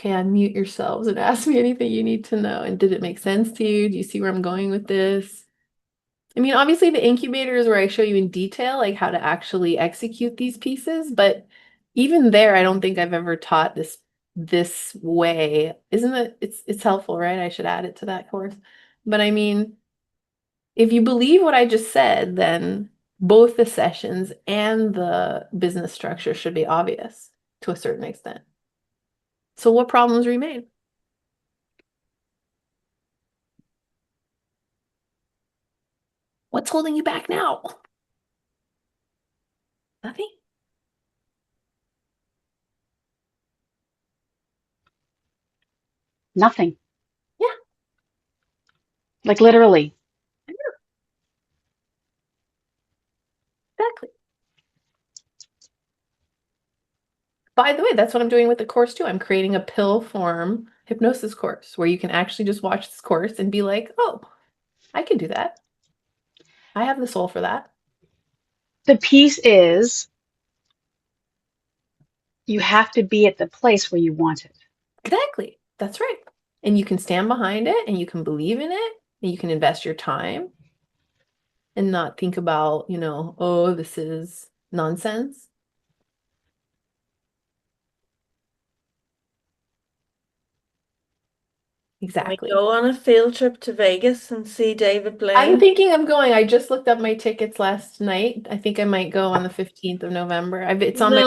okay, unmute yourselves and ask me anything you need to know. And did it make sense to you? Do you see where I'm going with this? I mean, obviously the incubator is where I show you in detail, like how to actually execute these pieces, but even there, I don't think I've ever taught this way. Isn't it? It's helpful, right? I should add it to that course. But I mean, if you believe what I just said, then both the sessions and the business structure should be obvious to a certain extent. So what problems remain? What's holding you back now? Nothing? Nothing. Yeah, Like literally. I know, exactly. By the way, that's what I'm doing with the course too. I'm creating a pill form hypnosis course where you can actually just watch this course and be like, oh, I can do that. I have the soul for that. The piece is you have to be at the place where you want it. Exactly. That's right. And you can stand behind it and you can believe in it and you can invest your time and not think about, oh, this is nonsense. Can we Exactly. go on a field trip to Vegas and see David I'm Blaine? thinking of going. I just looked up my tickets last night. I think I might go on the 15th of November. It's on my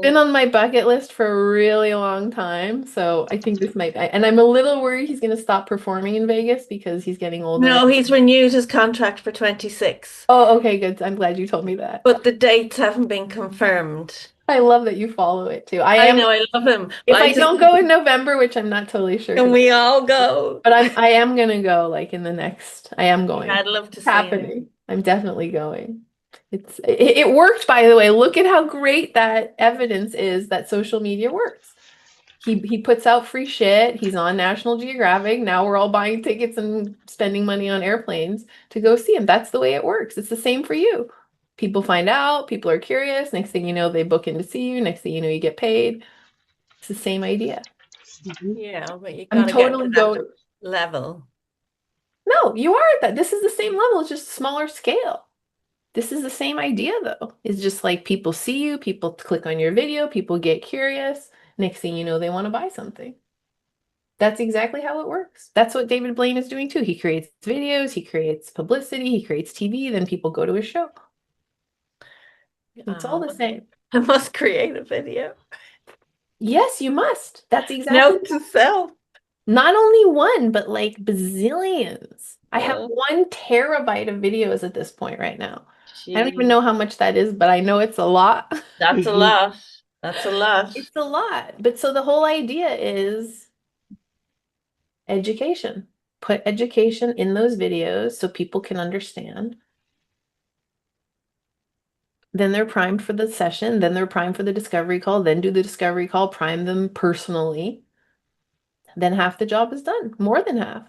been No. on my bucket list for a really long time. So I think this might, and I'm a little worried he's going to stop performing in Vegas because he's getting older. No, he's renewed his contract for 26, Oh, okay, good. I'm glad you told me that. but the dates haven't been confirmed. I love that you follow it too. I know, I love him, but If I I just, don't go in November, which I'm not totally sure, can because we all go? but I am gonna go like in the next. I am Yeah, going. I'd love to It's see him. happening. I'm definitely going. It worked, by the way. Look at how great that evidence is that social media works. He puts out free shit. He's on National Geographic. Now we're all buying tickets and spending money on airplanes to go see him. That's the way it works. It's the same for you. People find out, people are curious. Next thing you know, they book in to see you. Next thing you know, you get paid. It's the same idea. Mhm. Yeah, but you I'm got to get to totally that going. level. No, you are at that. This is the same level, it's just smaller scale. This is the same idea though. It's just like people see you, people click on your video, people get curious. Next thing you know, they want to buy something. That's exactly how it works. That's what David Blaine is doing too. He creates videos, he creates publicity, he creates TV, then people go to his show. It's all the same. I must create a video. Yes, you must. That's exactly Note to self. not only one, but like bazillions. I have Oh, 1 terabyte of videos at this point right now. I don't even gee, know how much that is, but I know it's a lot. that's a Mhm. lot. That's a lot. It's a lot. But so the whole idea is education. Put education in those videos so people can understand. Then they're primed for the session, then they're primed for the discovery call, then do the discovery call, prime them personally. Then half the job is done, more than half.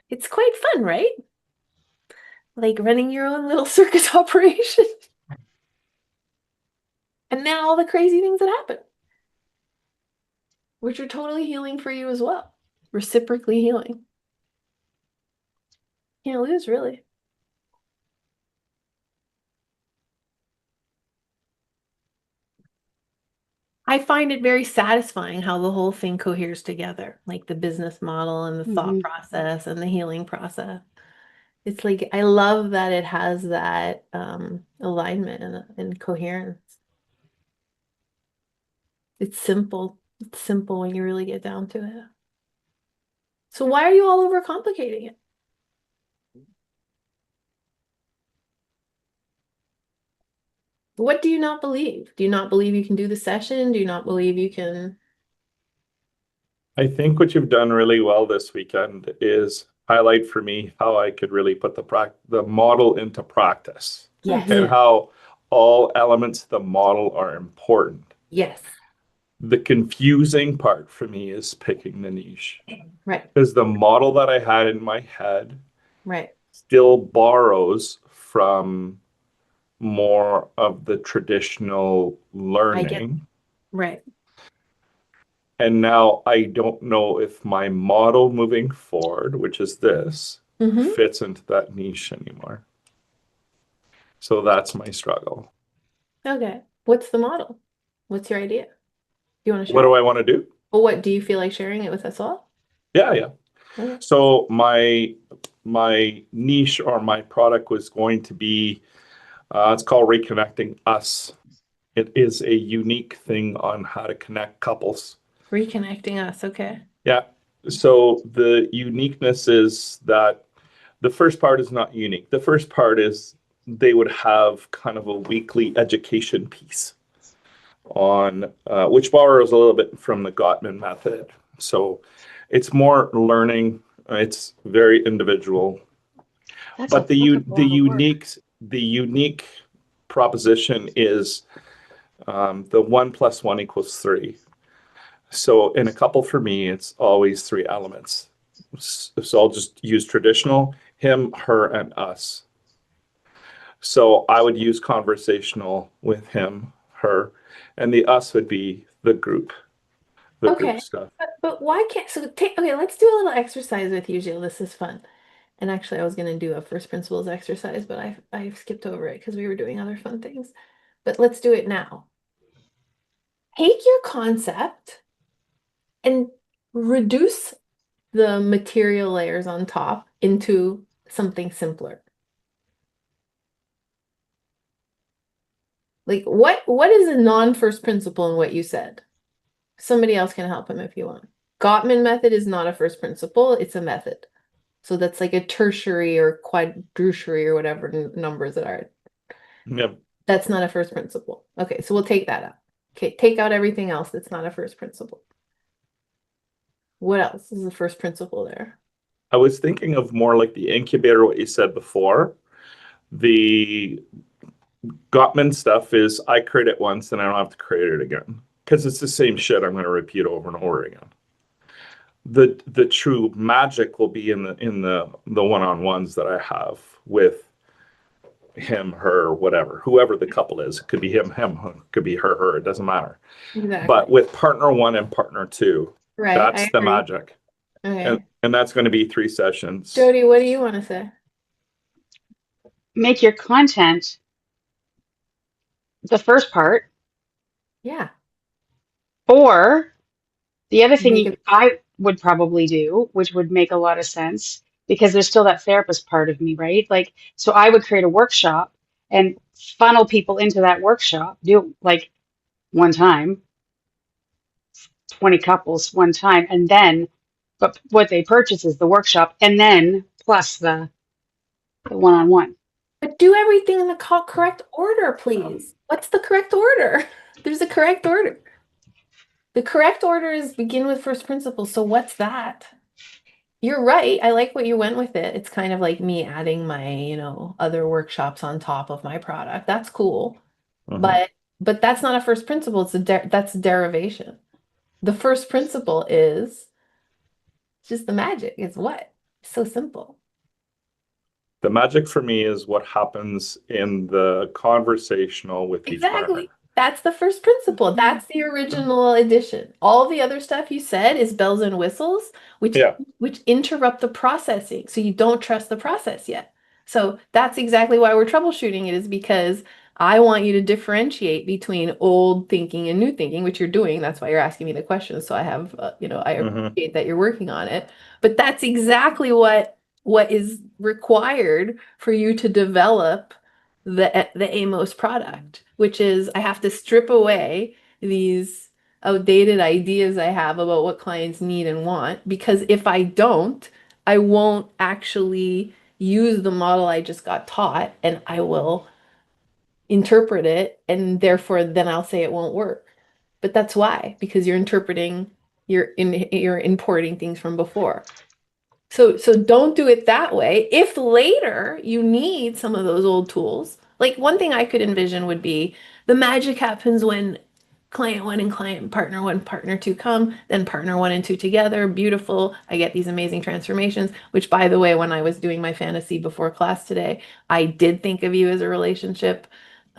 It's quite fun, right? Like running your own little circus operation. And now all the crazy things that happen, which are totally healing for you as well. Reciprocally healing. Can't lose, really. I find it very satisfying how the whole thing coheres together, like the business model and the thought Mhm. process and the healing process. It's like I love that it has that alignment and coherence. It's simple. It's simple when you really get down to it. So why are you all overcomplicating it? What do you not believe? Do you not believe you can do the session? Do you not believe you can? I think what you've done really well this weekend is highlight for me how I could really put the model into practice Yes. and Mhm. how all elements of the model are important. Yes. The confusing part for me is picking the niche Right. because the model that I had in my head Right. still borrows from more of the traditional I get learning. right. And now I don't know if my model moving forward, which is this, Mm-hmm. fits into that niche anymore. So that's my struggle. Okay. What's the model? What's your idea? You want to What share? do I want to do? Well, what do you feel like sharing it with us all? Yeah, yeah. Okay. So my niche or my product was going to be, it's called Reconnecting Us. It is a unique thing on how to connect couples. Reconnecting us. Okay. Yeah. So the uniqueness is that the first part is not unique. The first part is they would have kind of a weekly education piece on, which borrows a little bit from the Gottman method. So it's more learning. It's very individual. That's But a lot of work. the unique proposition is the 1 + 1 = 3. So in a couple for me, it's always 3 elements. So I'll just use traditional, him, her, and us. So I would use conversational with him, her, and the us would be the group Okay. stuff. But why can't okay, let's do a little exercise with you, Jill. This is fun. And actually I was gonna do a first principles exercise, but I skipped over it because we were doing other fun things. But let's do it now. Take your concept and reduce the material layers on top into something simpler. Like what is a non-first principle in what you said? Somebody else can help him if you want. Gottman method is not a first principle, it's a method. So that's like a tertiary or quadruciary or whatever numbers it are. Yeah. That's not a first principle. Okay, so we'll take that out. Okay, take out everything else that's not a first principle. What else is a first principle there? I was thinking of more like the incubator, what you said before. The Gottman stuff is I create it once and I don't have to create it again because it's the same shit I'm going to repeat over and over again. The true magic will be in the one-on-ones that I have with him, her, whatever, whoever the couple is. It could be him, it could be her, it doesn't matter. Exactly. But with partner 1 and partner 2, Right, that's I the agree. magic. Okay. And that's going to be 3 sessions. Jody, what do you want to say? Make your content the first part, Yeah. or the other Make thing it I would probably do, which would make a lot of sense, because there's still that therapist part of me, right? Like, so I would create a workshop and funnel people into that workshop, do like one time, 20 couples one time, and then, but what they purchase is the workshop, and then plus the one-on-one. But do everything in the correct order, please. What's the correct order? There's a correct order. The correct order is begin with first principles. So what's that? You're right. I like what you went with it. It's kind of like me adding my, other workshops on top of my product. That's cool. Mhm. But that's not a first principle. That's a derivation. The first principle is just the magic. It's what? It's so simple. The magic for me is what happens in the conversational with each partner. Exactly. That's the first principle. That's the original edition. All the other stuff you said is bells and whistles, which Yeah. which interrupt the processing. So you don't trust the process yet. So that's exactly why we're troubleshooting it, is because I want you to differentiate between old thinking and new thinking, which you're doing. That's why you're asking me the questions. So I have, I Mhm. appreciate that you're working on it. But that's exactly what is required for you to develop the Amos product, which is I have to strip away these outdated ideas I have about what clients need and want, because if I don't, I won't actually use the model I just got taught, and I will interpret it, and therefore then I'll say it won't work. But that's why, because you're importing things from before. So don't do it that way. If later you need some of those old tools, like one thing I could envision would be the magic happens when client 1 and partner 1, partner 2 come, then partner 1 and 2 together. Beautiful. I get these amazing transformations, which, by the way, when I was doing my fantasy before class today, I did think of you as a relationship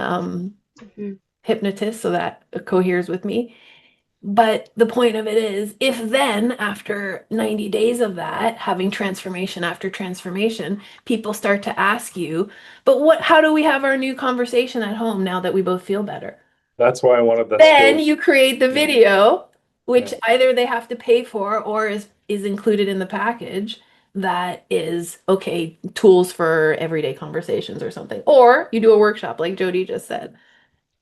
Mhm. hypnotist, so that coheres with me. But the point of it is, if then after 90 days of that, having transformation after transformation, people start to ask you, but how do we have our new conversation at home now that we both feel better? That's why I wanted that Then skills. you create the Yeah. video, which Yeah. either they have to pay for or is included in the package that is okay, tools for everyday conversations or something. Or you do a workshop like Jody just said.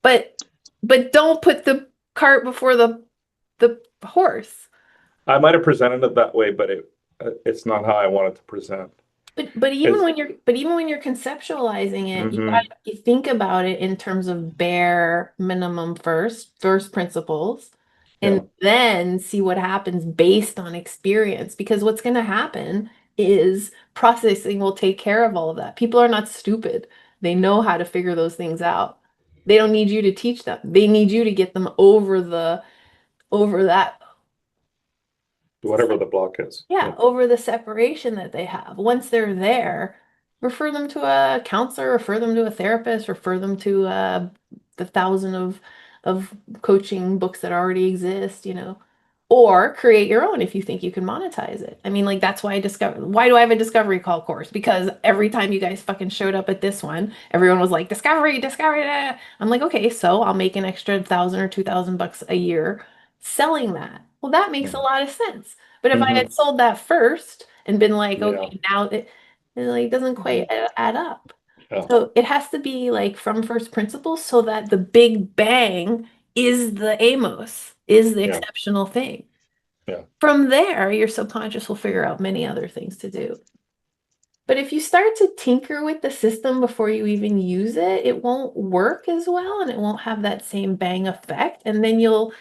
But don't put the cart before the horse. I might have presented it that way, but it's not how I wanted to present. But even It's, when you're conceptualizing it, Mhm. you think about it in terms of bare minimum first principles, Yeah. and then see what happens based on experience. Because what's going to happen is processing will take care of all of that. People are not stupid. They know how to figure those things out. They don't need you to teach them. They need you to get them over that. Whatever the block is. Yeah, over the separation that they have. Once they're there, refer them to a counselor, refer them to a therapist, refer them to the thousand of coaching books that already exist, or create your own if you think you can monetize it. I mean, like that's why why do I have a discovery call course? Because every time you guys fucking showed up at this one, everyone was like, discovery, discovery. I'm like, okay, so I'll make an extra 1,000 or 2,000 bucks a year selling that. Well, that makes a lot of sense. But if I Mhm. had sold that first and been like, Yeah. okay, now it like doesn't quite add up. Yeah. So it has to be like from first principles so that the big bang is the Amos, is the Yeah. exceptional thing. Yeah. From there, your subconscious will figure out many other things to do. But if you start to tinker with the system before you even use it, it won't work as well and it won't have that same bang effect. And then you'll,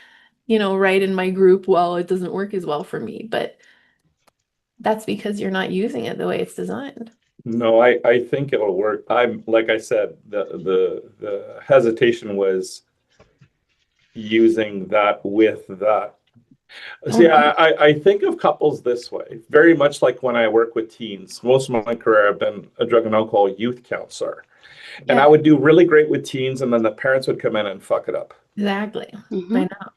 write in my group, well, it doesn't work as well for me. But that's because you're not using it the way it's designed. No, I think it'll work. I'm like I said, the hesitation was using that with that. See, I think of couples this way, very much like when I work with teens. Most of my career, I've been a drug and alcohol youth counselor. And Yeah, I would do really great with teens, and then the parents would come in and fuck it up. exactly. Mhm. I know.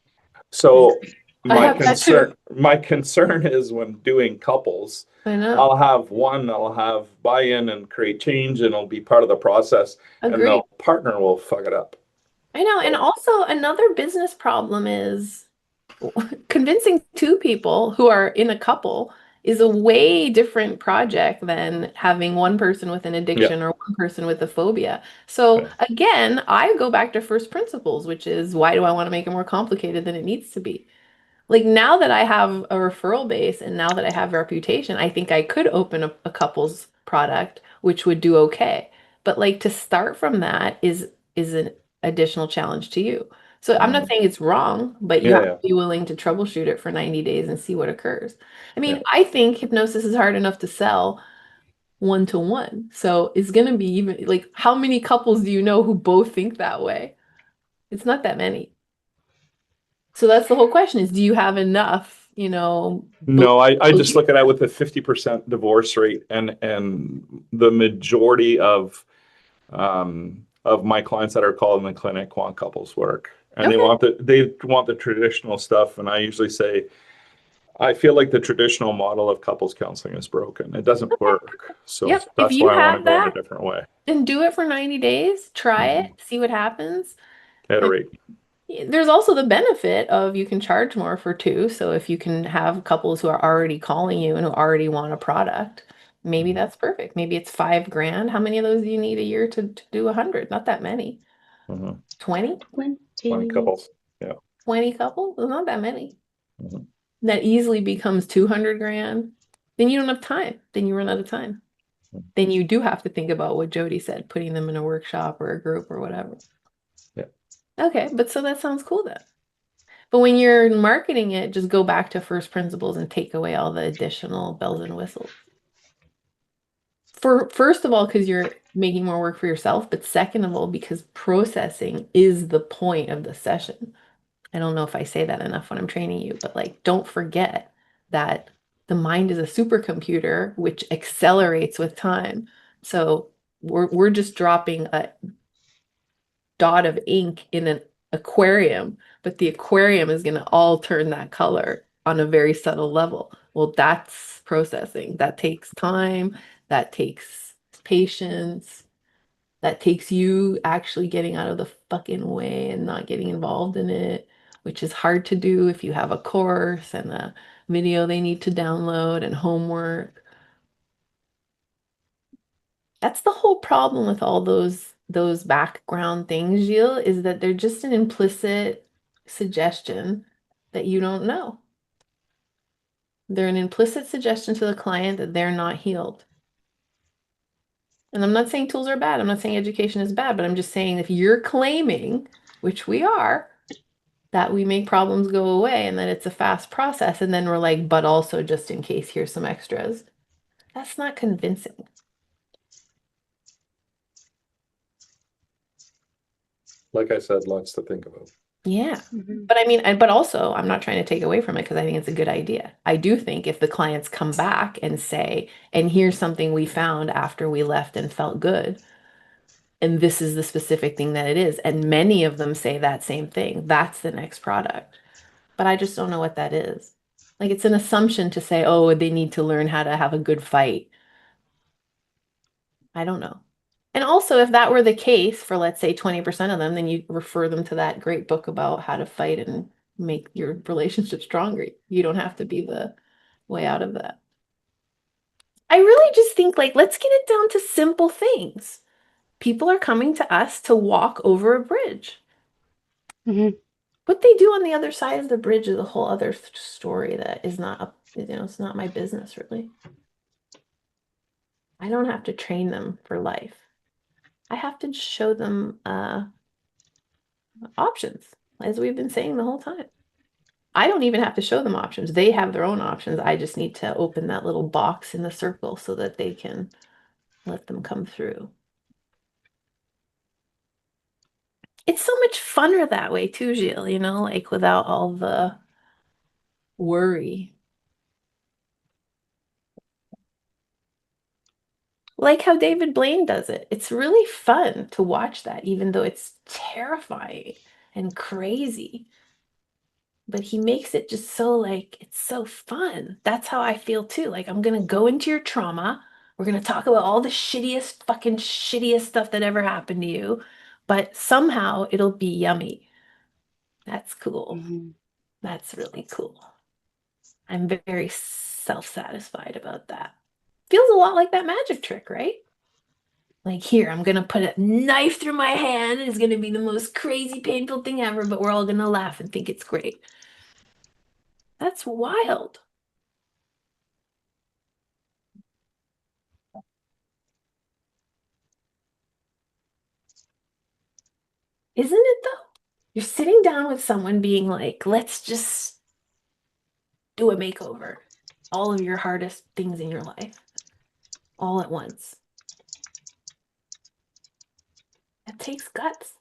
So I my have that too. concern is when doing couples, I know. I'll have buy-in and create change, and it'll be part of the process, and the Agreed. partner will fuck it up. I know. And also another business problem is convincing two people who are in a couple is a way different project than having one person with an Yeah. addiction or one person with a phobia. So Yeah. again, I go back to first principles, which is why do I want to make it more complicated than it needs to be? Like now that I have a referral base and now that I have reputation, I think I could open a couple's product, which would do okay. But like to start from that is an additional challenge to you. So I'm not Mhm. saying it's wrong, but you Yeah. have to Yeah. be willing to troubleshoot it for 90 days and see what occurs. I Yeah. mean, I think hypnosis is hard enough to sell one to one. So it's going to be even like how many couples do you know who both think that way? It's not that many. So that's the whole question is do you have enough, both No, I those just look at it with a 50% divorce rate, and the majority of my clients that are called in the clinic want couples work, and okay. they want the traditional stuff. And I usually say, I feel like the traditional model of couples counseling is broken. It doesn't Okay. work. So Yep. If that's you why I want to have go in a that, different way. then do it for 90 days. Try it, Mhm. see what happens. And Iterate. there's also the benefit of you can charge more for two. So if you can have couples who are already calling you and who already want a product, maybe that's perfect. Maybe it's 5 grand. How many of those do you need a year to do 100? Not that many. Mhm. 20? 20 20. couples. Yeah. 20 couples? Well, not that many. Mhm. That easily becomes 200 grand. Then you don't have time. Then you run out of time. Then you do have to think about what Jody said, putting them in a workshop or a group or whatever. Yeah. Okay, but so that sounds cool then. But when you're marketing it, just go back to first principles and take away all the additional bells and whistles. For first of all, because you're making more work for yourself, but second of all, because processing is the point of the session. I don't know if I say that enough when I'm training you, but like don't forget that the mind is a supercomputer which accelerates with time. So we're just dropping dot of ink in an aquarium, but the aquarium is going to all turn that color on a very subtle level. Well, that's processing. That takes time, that takes patience, that takes you actually getting out of the fucking way and not getting involved in it, which is hard to do if you have a course and a video they need to download and homework. That's the whole problem with all those background things, Gilles, is that they're just an implicit suggestion that you don't know. They're an implicit suggestion to the client that they're not healed. And I'm not saying tools are bad. I'm not saying education is bad, but I'm just saying if you're claiming, which we are, that we make problems go away and that it's a fast process, and then we're like, but also just in case, here's some extras. That's not convincing. Like I said, lots to think about. Yeah. Mhm. But I mean, but also, I'm not trying to take away from it because I think it's a good idea. I do think if the clients come back and say, and here's something we found after we left and felt good, and this is the specific thing that it is, and many of them say that same thing, that's the next product. But I just don't know what that is. Like, it's an assumption to say, oh, they need to learn how to have a good fight. I don't know. And also, if that were the case for, let's say, 20% of them, then you refer them to that great book about how to fight and make your relationship stronger. You don't have to be the way out of that. I really just think, like, let's get it down to simple things. People are coming to us to walk over a bridge. Mhm. What they do on the other side of the bridge is a whole other story that is not, it's not my business, really. I don't have to train them for life. I have to show them options, as we've been saying the whole time. I don't even have to show them options. They have their own options. I just need to open that little box in the circle so that they can let them come through. It's so much funner that way too, Gilles, you know, like without all the worry. Like how David Blaine does it. It's really fun to watch that, even though it's terrifying and crazy. But he makes it just so like, it's so fun. That's how I feel too. Like, I'm going to go into your trauma. We're going to talk about all the shittiest, fucking shittiest stuff that ever happened to you. But somehow it'll be yummy. That's cool. Mhm. That's really cool. I'm very self-satisfied about that. Feels a lot like that magic trick, right? Like, here, I'm gonna put a knife through my hand. It's gonna be the most crazy, painful thing ever, but we're all gonna laugh and think it's great. That's wild. Isn't it though? You're sitting down with someone being like, let's just do a makeover. All of your hardest things in your life, all at once. That takes guts.